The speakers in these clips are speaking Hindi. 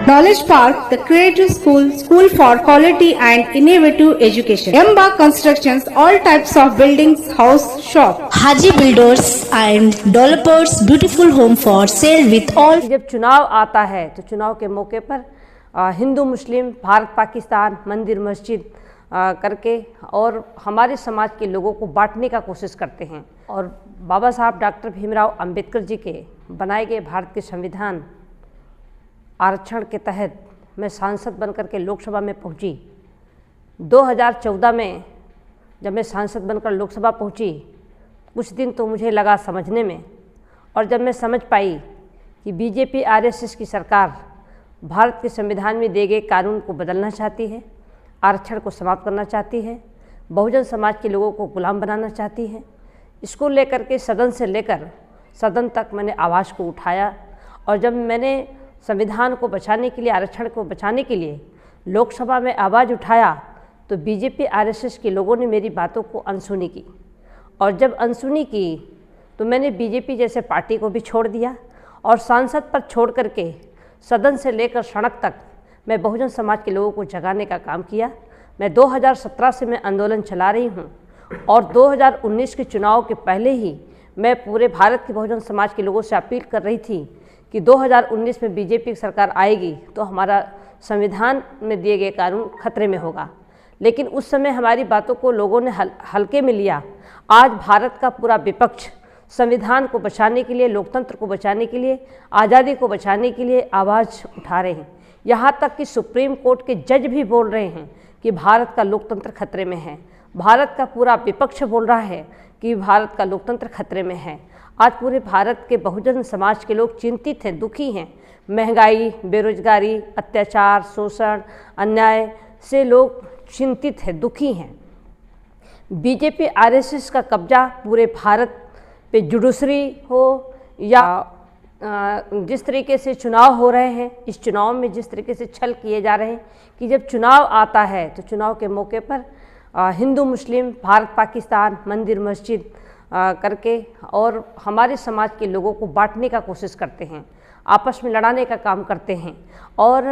Knowledge Park, the creative school, school for quality and innovative education. Emba Constructions, all types of buildings, house, shop. Haji Builders and Developers, beautiful home for sale with all. जब चुनाव आता है तो चुनाव के मौके पर हिंदू मुस्लिम भारत पाकिस्तान मंदिर मस्जिद करके और हमारे समाज के लोगों को बांटने का कोशिश करते हैं। और बाबा साहब डॉक्टर भीमराव अंबेडकर जी के बनाए गए भारत के संविधान आरक्षण के तहत मैं सांसद बनकर के लोकसभा में पहुंची। 2014 में जब मैं सांसद बनकर लोकसभा पहुंची, कुछ दिन तो मुझे लगा समझने में, और जब मैं समझ पाई कि बीजेपी आरएसएस की सरकार भारत के संविधान में दिए गए कानून को बदलना चाहती है, आरक्षण को समाप्त करना चाहती है, बहुजन समाज के लोगों को गुलाम बनाना चाहती है, इसको लेकर के सदन से लेकर सदन तक मैंने आवाज़ को उठाया। और जब मैंने संविधान को बचाने के लिए, आरक्षण को बचाने के लिए लोकसभा में आवाज़ उठाया तो बीजेपी आरएसएस के लोगों ने मेरी बातों को अनसुनी की। और जब अनसुनी की तो मैंने बीजेपी जैसे पार्टी को भी छोड़ दिया और सांसद पद छोड़ करके सदन से लेकर सड़क तक मैं बहुजन समाज के लोगों को जगाने का काम किया। मैं 2017 से मैं आंदोलन चला रही हूँ और 2019 के चुनाव के पहले ही मैं पूरे भारत के बहुजन समाज के लोगों से अपील कर रही थी कि 2019 में बीजेपी की सरकार आएगी तो हमारा संविधान में दिए गए कानून खतरे में होगा। लेकिन उस समय हमारी बातों को लोगों ने हल्के में लिया। आज भारत का पूरा विपक्ष संविधान को बचाने के लिए, लोकतंत्र को बचाने के लिए, आज़ादी को बचाने के लिए आवाज़ उठा रहे हैं। यहाँ तक कि सुप्रीम कोर्ट के जज भी बोल रहे हैं कि भारत का लोकतंत्र खतरे में है। भारत का पूरा विपक्ष बोल रहा है कि भारत का लोकतंत्र खतरे में है। आज पूरे भारत के बहुजन समाज के लोग चिंतित हैं, दुखी हैं। महंगाई, बेरोजगारी, अत्याचार, शोषण, अन्याय से लोग चिंतित हैं, दुखी हैं। बीजेपी आरएसएस का कब्जा पूरे भारत पे जुडिशरी हो या जिस तरीके से चुनाव हो रहे हैं, इस चुनाव में जिस तरीके से छल किए जा रहे हैं कि जब चुनाव आता है तो चुनाव के मौके पर हिंदू मुस्लिम भारत पाकिस्तान मंदिर मस्जिद करके और हमारे समाज के लोगों को बांटने का कोशिश करते हैं, आपस में लड़ाने का काम करते हैं। और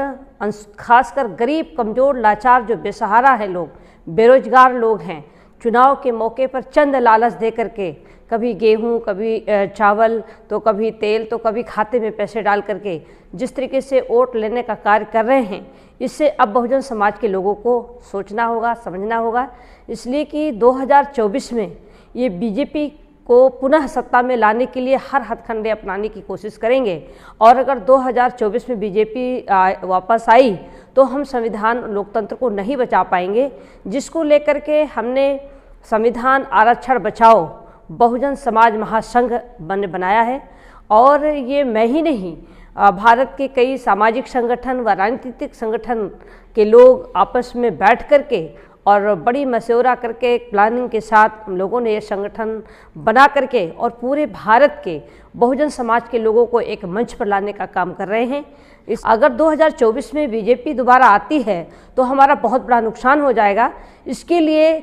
खासकर गरीब, कमज़ोर, लाचार, जो बेसहारा है लोग, बेरोजगार लोग हैं, चुनाव के मौके पर चंद लालच दे करके कभी गेहूं, कभी चावल, तो कभी तेल, तो कभी खाते में पैसे डाल करके जिस तरीके से वोट लेने का कार्य कर रहे हैं, इससे अब बहुजन समाज के लोगों को सोचना होगा, समझना होगा। इसलिए कि 2024 में ये बीजेपी को पुनः सत्ता में लाने के लिए हर हथकंडे अपनाने की कोशिश करेंगे। और अगर 2024 में बीजेपी वापस आई तो हम संविधान, लोकतंत्र को नहीं बचा पाएंगे, जिसको लेकर के हमने संविधान आरक्षण बचाओ बहुजन समाज महासंघ बनाया है। और ये मैं ही नहीं, भारत के कई सामाजिक संगठन व राजनीतिक संगठन के लोग आपस में बैठ करके और बड़ी मशवरा करके प्लानिंग के साथ हम लोगों ने ये संगठन बना करके और पूरे भारत के बहुजन समाज के लोगों को एक मंच पर लाने का काम कर रहे हैं। अगर 2024 में बीजेपी दोबारा आती है तो हमारा बहुत बड़ा नुकसान हो जाएगा। इसके लिए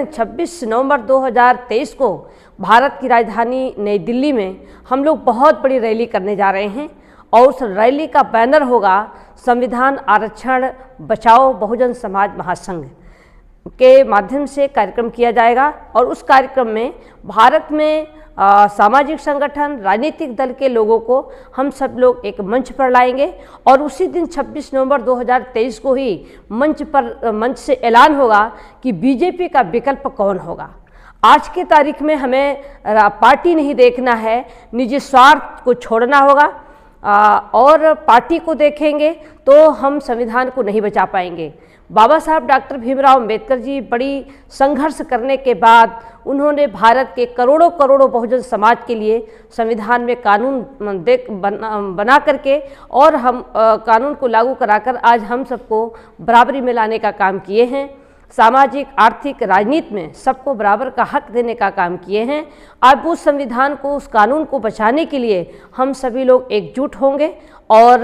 26 नवंबर 2023 को भारत की राजधानी नई दिल्ली में हम लोग बहुत बड़ी रैली करने जा रहे हैं और उस रैली का बैनर होगा संविधान आरक्षण बचाओ बहुजन समाज महासंघ के माध्यम से कार्यक्रम किया जाएगा। और उस कार्यक्रम में भारत में सामाजिक संगठन, राजनीतिक दल के लोगों को हम सब लोग एक मंच पर लाएंगे और उसी दिन 26 नवंबर 2023 को ही मंच से ऐलान होगा कि बीजेपी का विकल्प कौन होगा। आज के तारीख में हमें पार्टी नहीं देखना है, निजी स्वार्थ को छोड़ना होगा और पार्टी को देखेंगे तो हम संविधान को नहीं बचा पाएंगे। बाबा साहब डॉक्टर भीमराव अंबेडकर जी बड़ी संघर्ष करने के बाद उन्होंने भारत के करोड़ों करोड़ों बहुजन समाज के लिए संविधान में कानून बना करके और हम कानून को लागू कराकर आज हम सबको बराबरी में लाने का काम किए हैं। सामाजिक, आर्थिक, राजनीति में सबको बराबर का हक देने का काम किए हैं। अब उस संविधान को, उस कानून को बचाने के लिए हम सभी लोग एकजुट होंगे और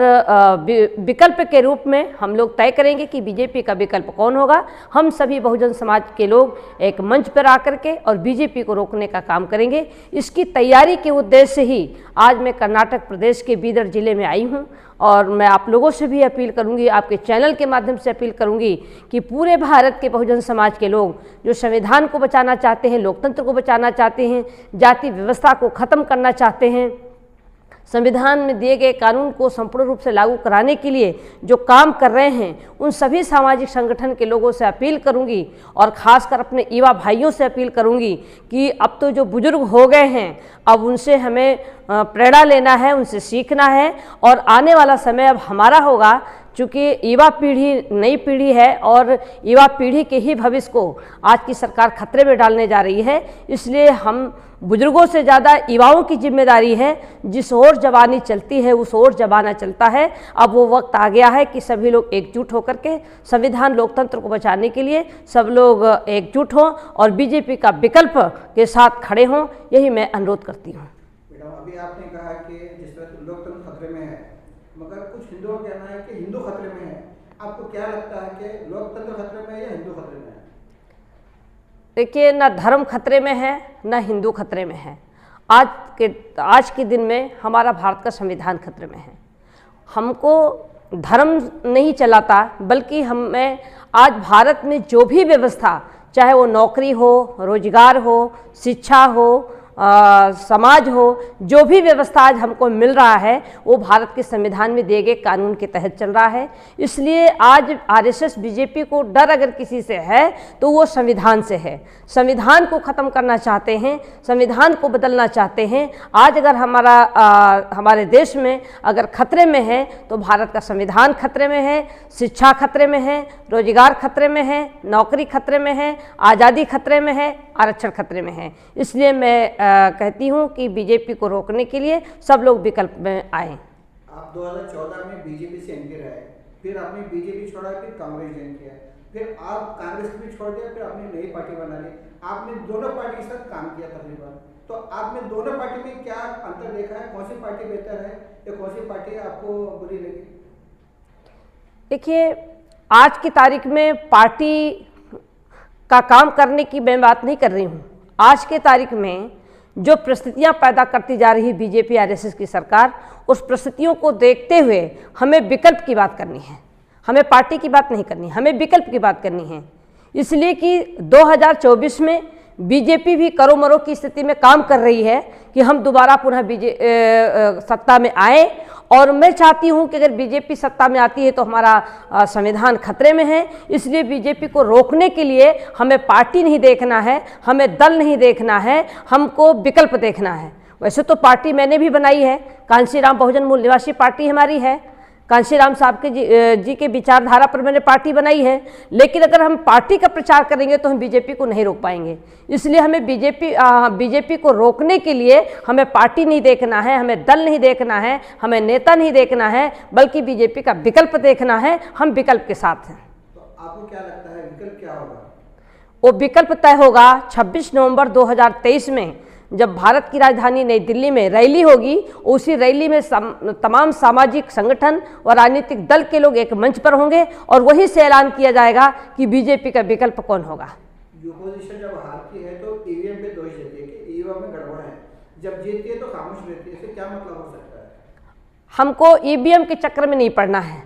विकल्प के रूप में हम लोग तय करेंगे कि बीजेपी का विकल्प कौन होगा। हम सभी बहुजन समाज के लोग एक मंच पर आकर के और बीजेपी को रोकने का काम करेंगे। इसकी तैयारी के उद्देश्य से ही आज मैं कर्नाटक प्रदेश के बीदर जिले में आई हूँ और मैं आप लोगों से भी अपील करूंगी, आपके चैनल के माध्यम से अपील करूंगी कि पूरे भारत के बहुजन समाज के लोग जो संविधान को बचाना चाहते हैं, लोकतंत्र को बचाना चाहते हैं, जाति व्यवस्था को ख़त्म करना चाहते हैं, संविधान में दिए गए कानून को संपूर्ण रूप से लागू कराने के लिए जो काम कर रहे हैं, उन सभी सामाजिक संगठन के लोगों से अपील करूंगी और ख़ासकर अपने युवा भाइयों से अपील करूंगी कि अब तो जो बुजुर्ग हो गए हैं, अब उनसे हमें प्रेरणा लेना है, उनसे सीखना है और आने वाला समय अब हमारा होगा। चूँकि युवा पीढ़ी नई पीढ़ी है और युवा पीढ़ी के ही भविष्य को आज की सरकार खतरे में डालने जा रही है, इसलिए हम बुजुर्गों से ज़्यादा युवाओं की जिम्मेदारी है। जिस ओर जवानी चलती है उस ओर जमाना चलता है। अब वो वक्त आ गया है कि सभी लोग एकजुट होकर के संविधान लोकतंत्र को बचाने के लिए सब लोग एकजुट हों और बीजेपी का विकल्प के साथ खड़े हों, यही मैं अनुरोध करती हूँ। मैडम, अभी आपने कहा कि जिस तरह लोकतंत्र खतरे में है, मगर कुछ हिंदुओं का कहना है कि हिंदू खतरे में है। आपको क्या लगता है कि लोकतंत्र खतरे में है या हिंदू खतरे में है? देखिए, न धर्म खतरे में है न हिंदू खतरे में है। आज के दिन में हमारा भारत का संविधान खतरे में है। हमको धर्म नहीं चलाता, बल्कि हमें आज भारत में जो भी व्यवस्था, चाहे वो नौकरी हो, रोजगार हो, शिक्षा हो, समाज हो, जो भी व्यवस्था आज हमको मिल रहा है वो भारत के संविधान में दिए गए कानून के तहत चल रहा है। इसलिए आज आरएसएस बीजेपी को डर अगर किसी से है तो वो संविधान से है। संविधान को ख़त्म करना चाहते हैं, संविधान को बदलना चाहते हैं। आज अगर हमारे देश में अगर खतरे में है तो भारत का संविधान खतरे में है, शिक्षा खतरे में है, रोजगार खतरे में है, नौकरी खतरे में है, आज़ादी खतरे में है, आरक्षण खतरे में है। इसलिए मैं कहती हूँ कि बीजेपी को रोकने के लिए सब लोग विकल्प में आए। आप 2014 में बीजेपी से एमपी रहे, फिर आपने बीजेपी छोड़ा, फिर कांग्रेस ज्वाइन किया, फिर आप कांग्रेस भी छोड़ दिया, फिर आपने नई पार्टी बना ली। आपने दोनों पार्टी के साथ काम किया तकरीबन, तो आपने दोनों पार्टी में क्या अंतर देखा है? कौन सी पार्टी बेहतर है या कौन सी पार्टी आपको बुरी लगी? देखिए, आज की तारीख में पार्टी का काम करने की मैं बात नहीं कर रही हूँ। आज के तारीख में जो परिस्थितियाँ पैदा करती जा रही बीजेपी आरएसएस की सरकार, उस परिस्थितियों को देखते हुए हमें विकल्प की बात करनी है। हमें पार्टी की बात नहीं करनी, हमें विकल्प की बात करनी है। इसलिए कि 2024 में बीजेपी भी करो मरो की स्थिति में काम कर रही है कि हम दोबारा पुनः सत्ता में आए। और मैं चाहती हूं कि अगर बीजेपी सत्ता में आती है तो हमारा संविधान खतरे में है। इसलिए बीजेपी को रोकने के लिए हमें पार्टी नहीं देखना है, हमें दल नहीं देखना है, हमको विकल्प देखना है। वैसे तो पार्टी मैंने भी बनाई है, कांशीराम बहुजन मूल निवासी पार्टी हमारी है, कांशीराम साहब के जी के विचारधारा पर मैंने पार्टी बनाई है। लेकिन अगर हम पार्टी का प्रचार करेंगे तो हम बीजेपी को नहीं रोक पाएंगे। इसलिए हमें बीजेपी को रोकने के लिए हमें पार्टी नहीं देखना है, हमें दल नहीं देखना है, हमें नेता नहीं देखना है, बल्कि बीजेपी का विकल्प देखना है। हम विकल्प के साथ हैं। तो आपको क्या लगता है विकल्प क्या होगा? वो विकल्प तय होगा 26 नवंबर 2023 में, जब भारत की राजधानी नई दिल्ली में रैली होगी। उसी रैली में तमाम सामाजिक संगठन और राजनीतिक दल के लोग एक मंच पर होंगे और वहीं से ऐलान किया जाएगा कि बीजेपी का विकल्प कौन होगा। अपोजिशन जब हारती है तो ईवीएम पे दोष देती है कि ईवीएम में गड़बड़ है, जब जीतती है तो खामोश रहती है। इससे क्या मतलब हो सकता है? हमको ईवीएम के चक्कर में नहीं पड़ना है,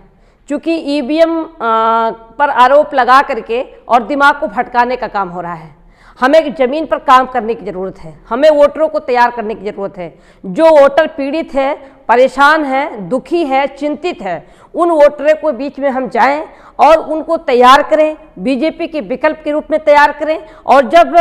क्योंकि ईवीएम पर आरोप लगा करके और दिमाग को भटकाने का काम हो रहा है। हमें एक ज़मीन पर काम करने की ज़रूरत है, हमें वोटरों को तैयार करने की ज़रूरत है। जो वोटर पीड़ित है, परेशान है, दुखी है, चिंतित है, उन वोटरों को बीच में हम जाएं और उनको तैयार करें, बीजेपी के विकल्प के रूप में तैयार करें। और जब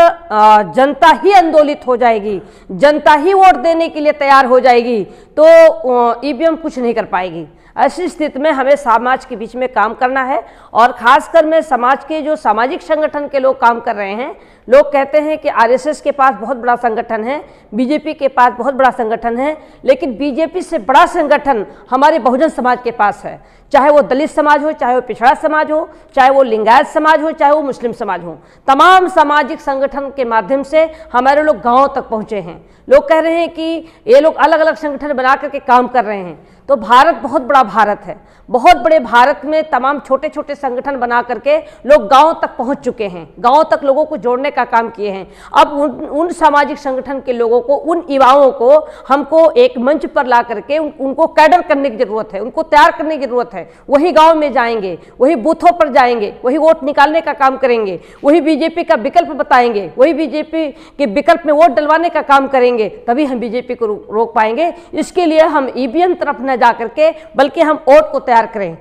जनता ही आंदोलित हो जाएगी, जनता ही वोट देने के लिए तैयार हो जाएगी, तो ईवीएम कुछ नहीं कर पाएगी। ऐसी स्थिति में हमें समाज के बीच में काम करना है और ख़ासकर में समाज के जो सामाजिक संगठन के लोग काम कर रहे हैं, लोग कहते हैं कि आरएसएस के पास बहुत बड़ा संगठन है, बीजेपी के पास बहुत बड़ा संगठन है, लेकिन बीजेपी से बड़ा संगठन हमारे बहुजन समाज के पास है। चाहे वो दलित समाज हो, चाहे वो पिछड़ा समाज हो, चाहे वो लिंगायत समाज हो, चाहे वो मुस्लिम समाज हो, तमाम सामाजिक संगठन के माध्यम से हमारे लोग गांव तक पहुंचे हैं। लोग कह रहे हैं कि ये लोग अलग अलग संगठन बना करके काम कर रहे हैं, तो भारत बहुत बड़ा भारत है। बहुत बड़े भारत में तमाम छोटे छोटे संगठन बना करके लोग गांव तक पहुंच चुके हैं, गांव तक लोगों को जोड़ने का काम किए हैं। अब उन सामाजिक संगठन के लोगों को, उन युवाओं को हमको एक मंच पर ला करके उनको कैडर करने की जरूरत है, उनको तैयार करने की जरूरत है। वही गांव में जाएंगे, वही बूथों पर जाएंगे, वही वोट निकालने का काम करेंगे, वही बीजेपी का विकल्प बताएंगे, वही बीजेपी के विकल्प में वोट डलवाने का काम करेंगे, तभी हम बीजेपी को रोक पाएंगे। इसके लिए हम ईवीएम तरफ न जा करके बल्कि हम वोट को तैयार करें।